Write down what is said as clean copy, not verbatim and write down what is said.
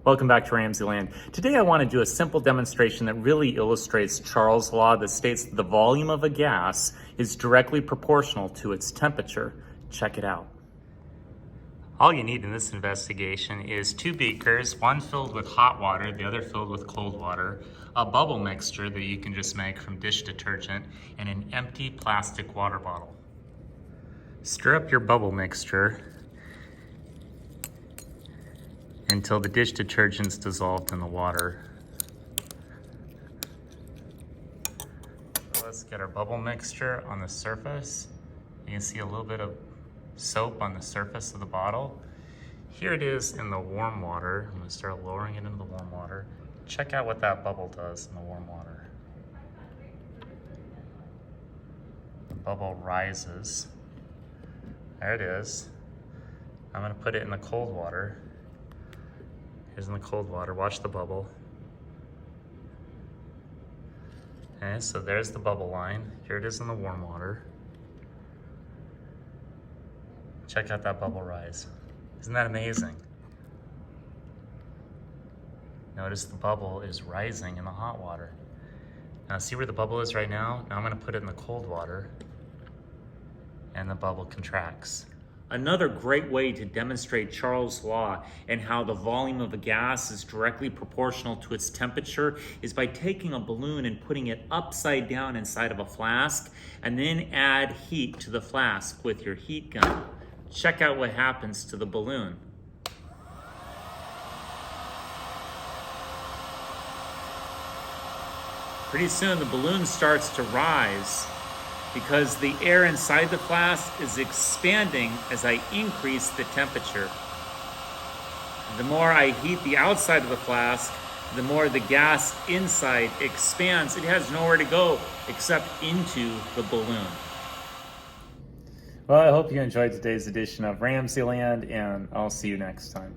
Welcome back to RamZland. Today I want to do a simple demonstration that really illustrates Charles' law that states that the volume of a gas is directly proportional to its temperature. Check it out. All you need in this investigation is 2 beakers, one filled with hot water, the other filled with cold water, a bubble mixture that you can just make from dish detergent, and an empty plastic water bottle. Stir up your bubble mixture until the dish detergent's dissolved in the water. Let's get our bubble mixture on the surface. You can see a little bit of soap on the surface of the bottle. Here it is in the warm water. I'm gonna start lowering it into the warm water. Check out what that bubble does in the warm water. The bubble rises. There it is. I'm gonna put it in the cold water. Here's in the cold water, watch the bubble. Okay, so there's the bubble line. Here it is in the warm water. Check out that bubble rise. Isn't that amazing? Notice the bubble is rising in the hot water. Now see where the bubble is right now? Now I'm gonna put it in the cold water and the bubble contracts. Another great way to demonstrate Charles' law and how the volume of a gas is directly proportional to its temperature is by taking a balloon and putting it upside down inside of a flask and then add heat to the flask with your heat gun. Check out what happens to the balloon. Pretty soon the balloon starts to rise because the air inside the flask is expanding as I increase the temperature. The more I heat the outside of the flask, the more the gas inside expands. It has nowhere to go except into the balloon. Well, I hope you enjoyed today's edition of RamZland, and I'll see you next time.